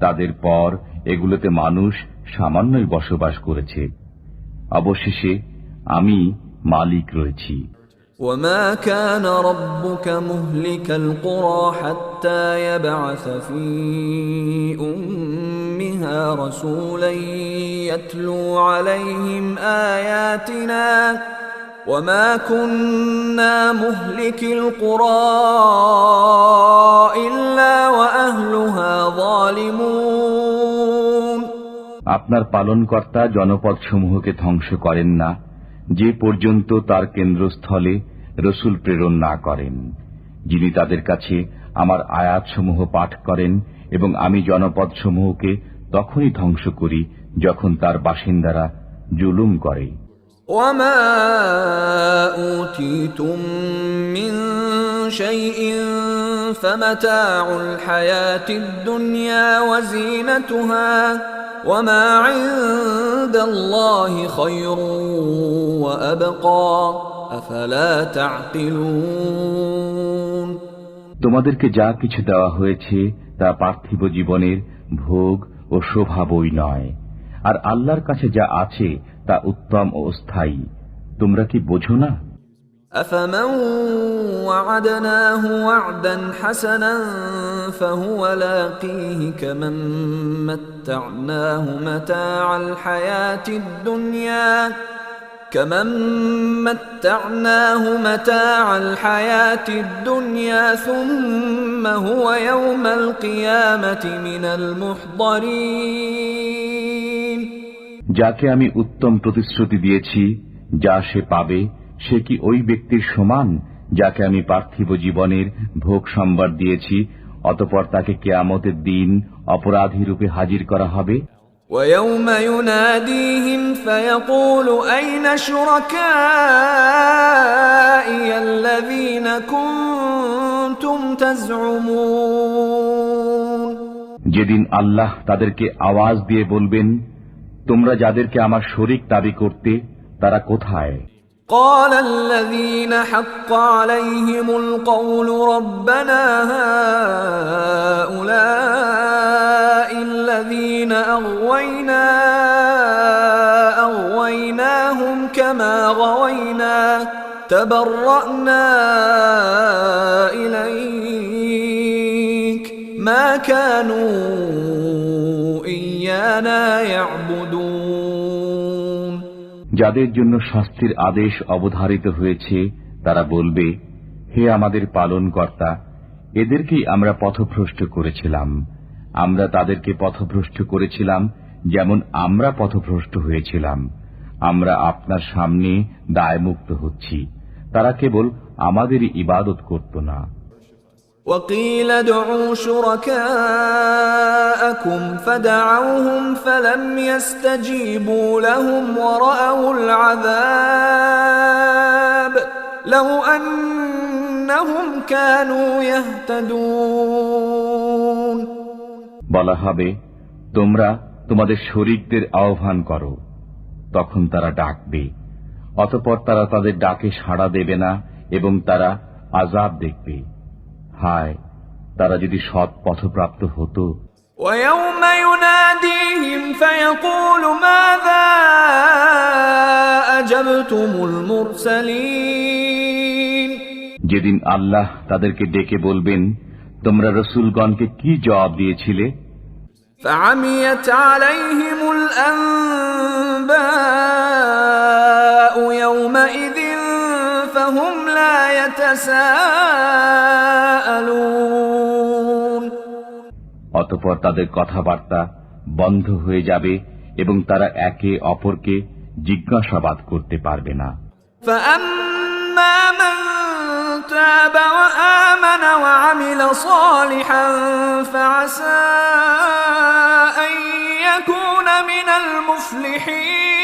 তাদের পর এগুলোতে মানুষ সামান্যই বসবাস করেছে। অবশেষে আমি মালিক রয়েছি। وما كان ربك مهلك القرى حتى يبعث في أمها رسولا يتلو عليهم آياتنا وما كنا مهلك القرى إلا وأهلها ظالمون আপনার পালনকর্তা জনপদসমূহকে ধ্বংস করেন না যে পর্যন্ত তার কেন্দ্রস্থলে রসুল প্রেরণ না করেন, যিনি তাদের কাছে আমার আয়াতসমূহ পাঠ করেন, এবং আমি জনপদসমূহকে তখনই ধ্বংস করি যখন তার বাসিন্দারা জুলুম করে। وما أوتيتم من شيء فمتاع الحياة الدنيا وزينتها وما عند الله خير وأبقى أفلا تعقلون তোমাদেরকে যা কিছু দেওয়া হয়েছে তা পার্থিব জীবনের ভোগ ও শোভা বই নয়, আর আল্লাহর কাছে যা আছে তা উত্তম ও স্থায়ী। তোমরা কি বোঝো না? أفمن وعدناه وعدا حسنا فهو لاقيه كمن متعناه متاع الحياة الدنيا ثم هو يوم القيامة من المحضرين যাকে আমি উত্তম প্রতিশ্রুতি দিয়েছি যা সে পাবে, সে কি ওই ব্যক্তির সমান যাকে আমি পার্থিব জীবনের ভোগ সম্ভার দিয়েছি, অতঃপর তাকে কিয়ামতের দিন অপরাধী রূপে হাজির করা হবে। وَيَوْمَ يُنَادِيهِمْ فَيَقُولُ أَيْنَ شُرَكَائِيَ الَّذِينَ كُنتُمْ تَزْعُمُونَ যেদিন আল্লাহ তাদেরকে আওয়াজ দিয়ে বলবেন, তোমরা যাদেরকে আমার শরীক দাবি করতে তারা কোথায়? قال الذين حق عليهم القول ربنا هؤلاء الذين أغويناهم كما غوينا تبرأنا إليك ما كانوا إيانا يعبدون যাদের জন্য শাস্তির আদেশ অবধারিত হয়েছে তারা বলবে, হে আমাদের পালনকর্তা, এদেরকেই আমরা পথভ্রষ্ট করেছিলাম। আমরা তাদেরকে পথভ্রষ্ট করেছিলাম যেমন আমরা পথভ্রষ্ট হয়েছিলাম। আমরা আপনার সামনে দায়মুক্ত হচ্ছি। তারা কেবল আমাদেরই ইবাদত করত না। وقيل ادعوا شركاءكم فدعوهم فلم يستجيبوا لهم ورأوا العذاب لو أنهم كانوا يهتدون বলা হবে, তোমরা তোমাদের শরীকদের আহ্বান করো। তখন তারা ডাকবে, অতঃপর তারা তাদের ডাকে সাড়া দেবে না এবং তারা আযাব দেখবে। হায়, তারা যদি সৎ পথপ্রাপ্ত হতো। ويوم يناديهم فيقول ماذا أجبتم المرسلين যেদিন আল্লাহ তাদেরকে ডেকে বলবেন, তোমরা রাসূলগণকে কি জবাব দিয়েছিলে? فعميت عليهم الأنباء يومئذ فهم لا يتساءلون অতঃপর তাদের কথাবার্তা বন্ধ হয়ে যাবে এবং তারা একে অপরকে জিজ্ঞাসাবাদ করতে পারবে না। فأما من تاب وآمن وعمل صالحا فعسى أن يكون من المفلحين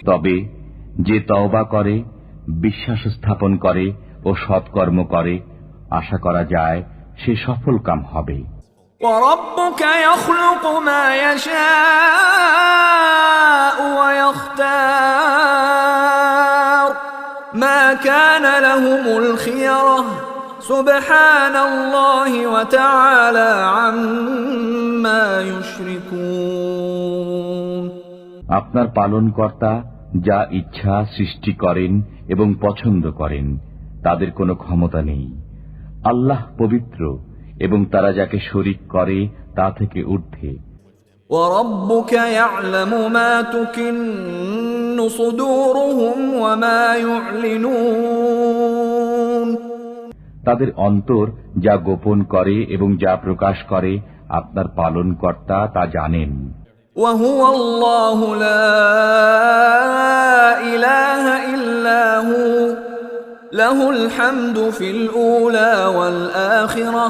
তবে যে তওবা করে, বিশ্বাস স্থাপন করে ও সৎকর্ম করে, আশা করা যায় সে সফলকাম হবে। وربك يخلق ما يشاء ويختار ما كان لهم الخيرة سبحان الله وتعالى عما يشركون আপনার পালনকর্তা যা ইচ্ছা সৃষ্টি করেন এবং পছন্দ করেন, তাদের কোনো ক্ষমতা নেই। আল্লাহ পবিত্র এবং তারা যাকে শরীক করে তা থেকে ঊর্ধ্বে। وربك يعلم ما تكن صدورهم وما يعلنون তাদের অন্তর যা গোপন করে এবং যা প্রকাশ করে আপনার পালনকর্তা তা জানেন। وهو الله لا إله إلا هو له الحمد في الأولى والآخرة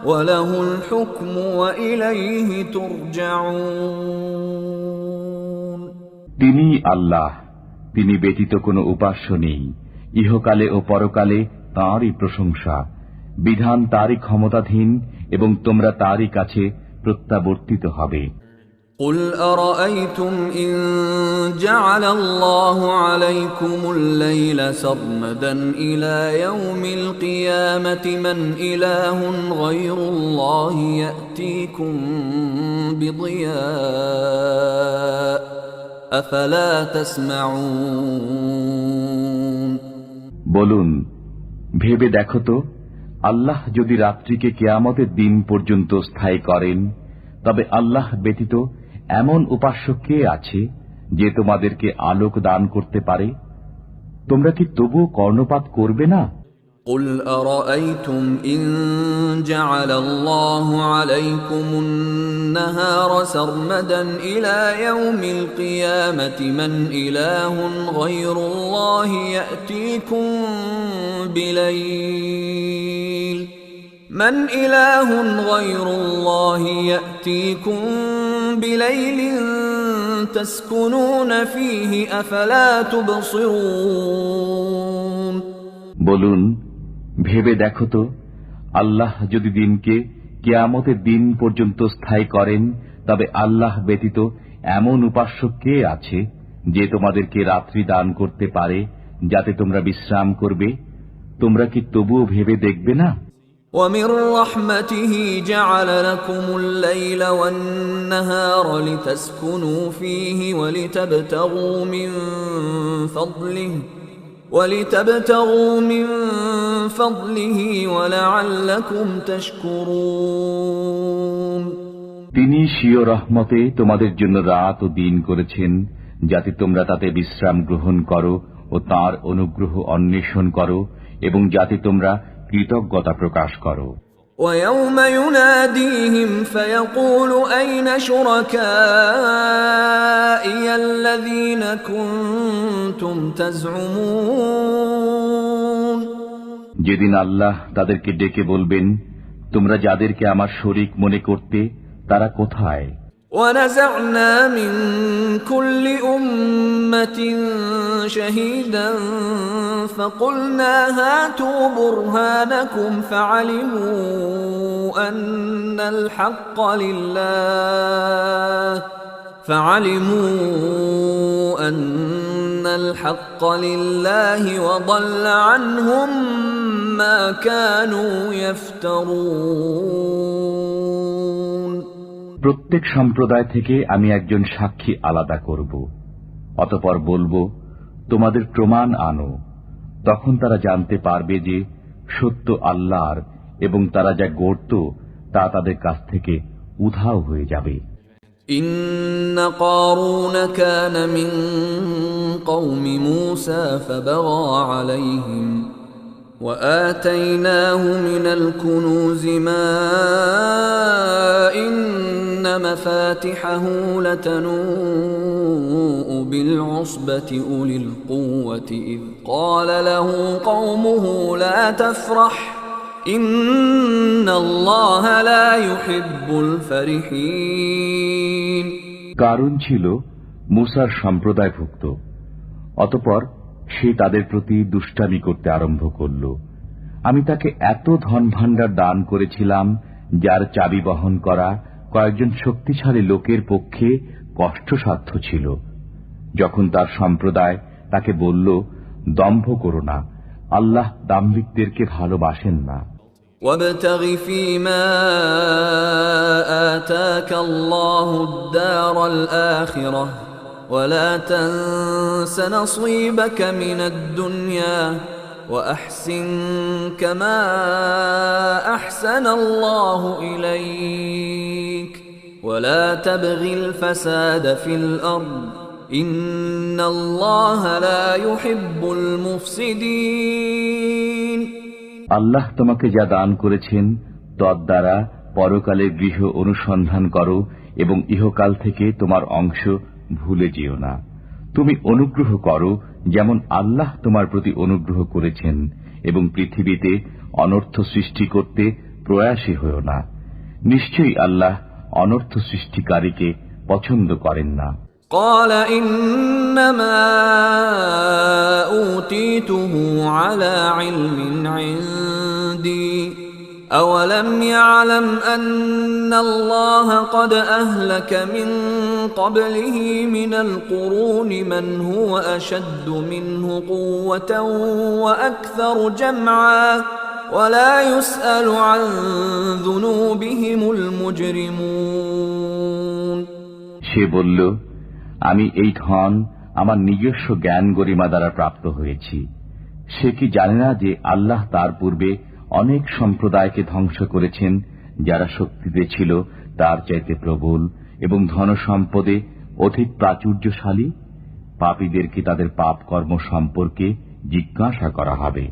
وله الحكم وإليه ترجعون তিনি আল্লাহ, তিনি ব্যতীত কোনো উপাস্য নেই। ইহকালে ও পরকালে তাঁরই প্রশংসা, বিধান তাঁরই ক্ষমতাধীন এবং তোমরা তাঁরই কাছে প্রত্যাবর্তিত হবে। قل أرأيتم إن جعل الله عليكم الليل سرمدا إلى يوم القيامة من إله غير الله يأتيكم بضياء أفلا تسمعون বলুন, ভেবে দেখো তো, আল্লাহ যদি রাত্রিকে কিয়ামতের দিন পর্যন্ত স্থায়ী করেন, তবে আল্লাহ ব্যতীত এমন উপাস্য কে আছে যে তোমাদেরকে আলোক দান করতে পারে? তোমরা কি তবুও কর্ণপাত করবে না? قل أرأيتم إن جعل الله عليكم النهار سرمدا إلى يوم القيامة من إله غير الله يأتيكم بليل من إله غير الله يأتيكم بليل تسكنون فيه أفلا تبصرون বলুন, ভেবে দেখো তো, আল্লাহ যদি দিনকে কিয়ামতের দিন পর্যন্ত স্থায়ী করেন, তবে আল্লাহ ব্যতীত এমন উপাস্য কে আছে যে তোমাদেরকে রাত্রি দান করতে পারে যাতে তোমরা বিশ্রাম করবে? তোমরা কি তবুও ভেবে দেখবে না? ومن رحمته جعل لكم الليل والنهار لتسكنوا فيه ولتبتغوا من فضله ولعلكم تشكرون তিনি স্বীয় রহমতে তোমাদের জন্য রাত ও দিন করেছেন যাতে তোমরা তাতে বিশ্রাম গ্রহণ করো ও তাঁর অনুগ্রহ অন্বেষণ করো এবং যাতে তোমরা কৃতজ্ঞতা প্রকাশ করো। ويوم يناديهم فيقول أين شركائي الذين كنتم تزعمون যেদিন আল্লাহ তাদেরকে ডেকে বলবেন, তোমরা যাদেরকে আমার শরীক মনে করতে তারা কোথায়? ونزعنا من كل أمة شهيدا فقلنا هاتوا برهانكم فعلموا أن الحق لله وضل عنهم ما كانوا يفترون প্রত্যেক সম্প্রদায় থেকে আমি একজন সাক্ষী আলাদা করব, অতঃপর বলবো তোমাদের প্রমাণ আনো। তখন তারা জানতে পারবে যে সত্য আল্লাহর, এবং তারা যা গড়ত তা তাদের কাছ থেকে উধাও হয়ে যাবে। إن قارون كان من قوم موسى فبغى عليهم وآتيناه من الكنوز ما إن مفاتحه لتنوء بالعصبة أولي القوة إذ قال له قومه لا تفرح إن الله لا يحب الفرحين কারণ ছিল মূসার সম্প্রদায়ভুক্ত। অতঃপর সে তাদের প্রতি দুষ্টামি করতে আরম্ভ করল। আমি তাকে এত ধন ভাণ্ডার দান করেছিলাম যার চাবি বহন করা কয়েকজন শক্তিশালী লোকের পক্ষে কষ্টসাধ্য ছিল। যখন তার সম্প্রদায় তাকে বলল, দম্ভ করো না, আল্লাহ দাম্ভিকদেরকে ভালোবাসেন না। وابتغ فيما آتاك الله الدار الآخرة ولا تنس نصيبك من الدنيا وأحسن كما أحسن الله إليك ولا تبغ الفساد في الأرض إن الله لا يحب المفسدين আল্লাহ তোমাকে যা দান করেছেন তদ্বারা পরকালের গৃহ অনুসন্ধান করো এবং ইহকাল থেকে তোমার অংশ ভুলে যেও না। তুমি অনুগ্রহ করো যেমন আল্লাহ তোমার প্রতি অনুগ্রহ করেছেন, এবং পৃথিবীতে অনর্থ সৃষ্টি করতে প্রয়াসী হও না। নিশ্চয়ই আল্লাহ অনর্থ সৃষ্টিকারীকে পছন্দ করেন না। قال إنما أوتيته على علم عندي أولم يعلم أن الله قد أهلك من قبله من القرون من هو أشد منه قوة وأكثر جمعا ولا يسأل عن ذنوبهم المجرمون সে বলল, আমি এই ধন আমার নিজস্ব জ্ঞান গরিমা দ্বারা প্রাপ্ত হয়েছি। সে কি জানে না যে আল্লাহ তার পূর্বে অনেক সম্প্রদায়কে ধ্বংস করেছেন যারা শক্তিতে ছিল তার চাইতে প্রবল এবং ধন সম্পদে অধিক প্রাচুর্যশালী? পাপীদেরকে তাদের পাপ কর্ম সম্পর্কে জিজ্ঞাসা করা হবে।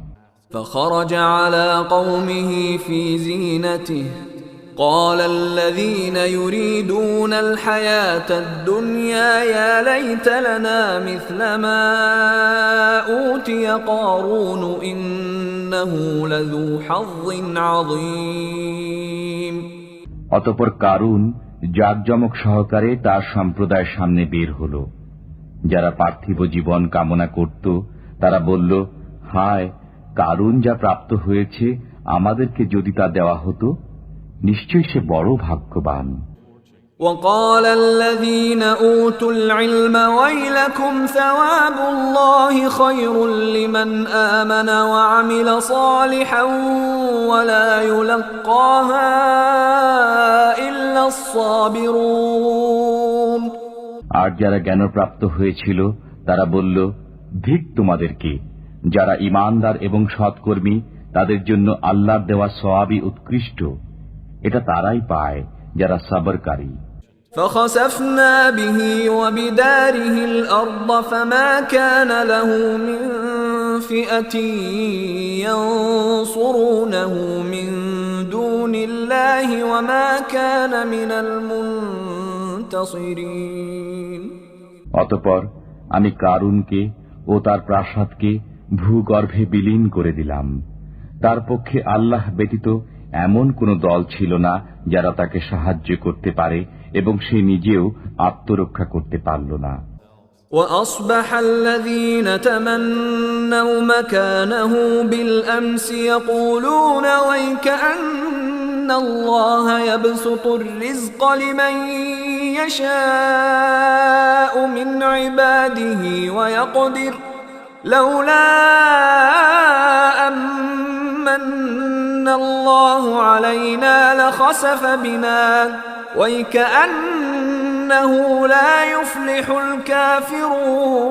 فخرج على قومه في زينته قال الذين يريدون الحياة الدنيا يا ليت لنا مثل ما أوتي قارون إنه لذو حظ عظيم অতঃপর কারুন জাঁকজমক সহকারে তার সম্প্রদায়ের সামনে বের হল। যারা পার্থিব জীবন কামনা করত তারা বলল, হায়, কারুন যা প্রাপ্ত হয়েছে আমাদেরকে যদি তা দেওয়া হতো, নিশ্চয়ই সে বড় ভাগ্যবান। وقال الذين أوتوا العلم ويلكم ثواب الله خير لمن آمن وعمل صالحا ولا يلقاها إلا الصابرون আর যারা জ্ঞানপ্রাপ্ত হয়েছিল তারা বলল, ধিক তোমাদেরকে, যারা ঈমানদার এবং সৎকর্মী তাদের জন্য আল্লাহর দেওয়া সওয়াবই উৎকৃষ্ট। এটা তারাই পায় যারা সবরকারী। فخسفنا به وبداره الأرض فما كان له من فئة ينصرونه من دون الله وما كان من المنتصرين অতঃপর আমি কারুনকে ও তার প্রাসাদকে ভূগর্ভে বিলীন করে দিলাম। তার পক্ষে আল্লাহ ব্যতীত এমন কোন দল ছিল না যারা তাকে সাহায্য করতে পারে, এবং সে নিজেও আত্মরক্ষা করতে পারল না। وأصبح الذين تمنوا مكانه بالأمس يقولون ويكأن الله يبسط الرزق لمن يشاء من عباده ويقدر لولا أمن الله علينا لخسف بنا وكأنه لا يفلح الكافرون.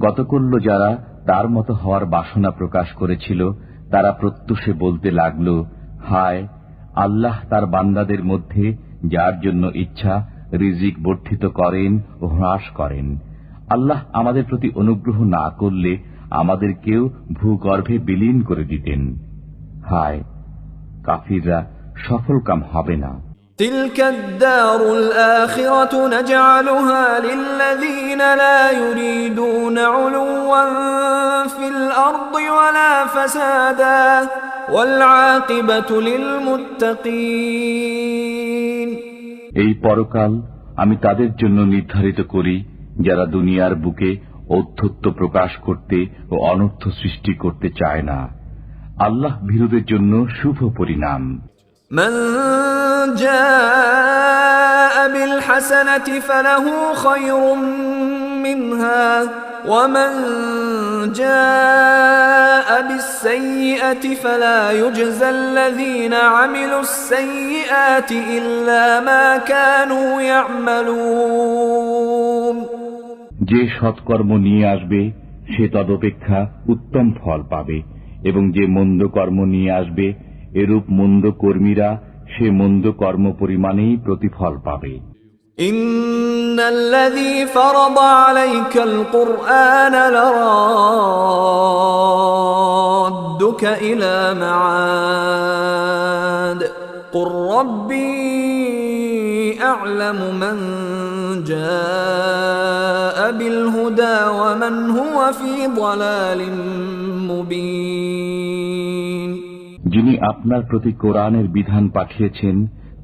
গতকল্য যারা তার মতো হওয়ার বাসনা প্রকাশ করেছিল তারা প্রত্যুষে বলতে লাগল, হায়, আল্লাহ তার বান্দাদের মধ্যে যার জন্য ইচ্ছা রিজিক বর্ধিত করেন ও হ্রাস করেন। আল্লাহ আমাদের প্রতি অনুগ্রহ না করলে আমাদেরকেও ভূগর্ভে বিলীন করে দিতেন। হায়, কাফিররা সফলকাম হবে না। تلك الدار الآخرة نجعلها للذين لا يريدون علوا في الأرض ولا فسادا والعاقبة للمتقين. এই পরকাল আমি তাদের জন্য নির্ধারিত করি যারা দুনিয়ার বুকে ঔদ্ধত্য প্রকাশ করতে ও অনর্থ সৃষ্টি করতে চায় না। আল্লাহ ভীরুদের জন্য শুভ পরিণাম। من جاء بالحسنة فله خير منها ومن جاء بالسيئة فلا يجزى الذين عملوا السيئات إلا ما كانوا يعملون. যে সৎকর্ম নিয়ে আসবে সে তদপেক্ষা উত্তম ফল পাবে এবং যে মন্দ কর্ম নিয়ে আসবে এরূপ মন্দ কর্মীরা সে মন্দ কর্ম পরিমাণেই প্রতিফল পাবে। ইন্নাল্লাযী ফারাদা আলাইকাল কুরআন লারাদ্দুকা ইলা মাআদ কুর রাব্বী আ'লামু মান জাআ বিল হুদা ওয়া মান হুয়া ফী দালালিম মুবিন. যিনি আপনার প্রতি কোরআনের বিধান পাঠিয়েছেন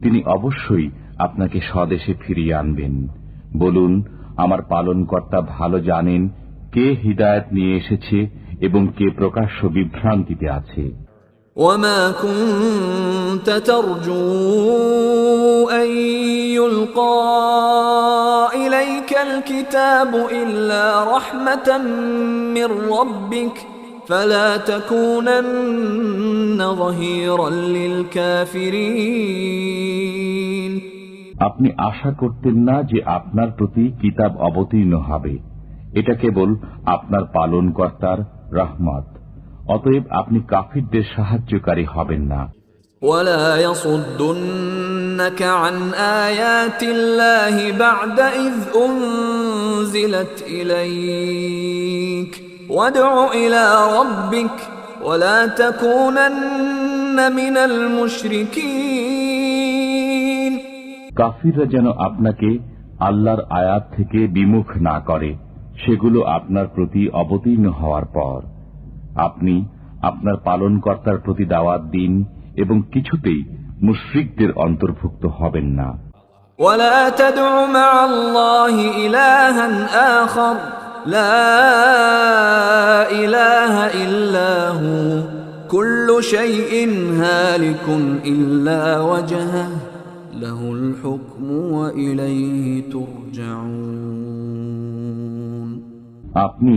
তিনি অবশ্যই আপনাকে স্বদেশে ফিরিয়ে আনবেন। বলুন, আমার পালনকর্তা ভালো জানেন কে হিদায়াত নিয়ে এসেছে এবং কে প্রকাশ্য বিভ্রান্তিতে আছে। وما كنت ترجو أن يلقى إليك الكتاب إلا رحمة من ربك فلا تكونن ظهيرا للكافرين. আপনি আশা করতেন না যে আপনার প্রতি কিতাব অবতীর্ণ হবে, এটা কেবল আপনার পালনকর্তার রহমত, অতএব আপনি কাফিরদের সাহায্যকারী হবেন না। ولا يصدنك عن آيات الله بعد إذ أنزلت إليك وادع إلى ربك ولا تكونن من المشركين. কাফিররা যেন আপনাকে আল্লাহর আয়াত থেকে বিমুখ না করে সেগুলো আপনার প্রতি অবতীর্ণ হওয়ার পর। আপনি আপনার পালনকর্তার প্রতি দাওয়াত দিন এবং কিছুতেই মুশরিকদের অন্তর্ভুক্ত হবেন না। ولا تدع مع الله إلها آخر لا إله إلا هو كل شيء هالك إلا وجهه له الحكم وإليه ترجعون. আপনি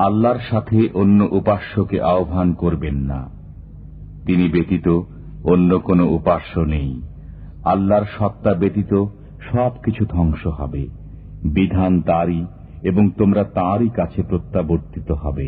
আল্লাহর সাথে অন্য উপাস্যকে আহ্বান করবেন না, তিনি ব্যতীত অন্য কোনো উপাস্য নেই। আল্লাহর সত্তা ব্যতীত সবকিছু ধ্বংস হবে, বিধান তারই এবং তোমরা তাঁরই কাছে প্রত্যাবর্তিত হবে।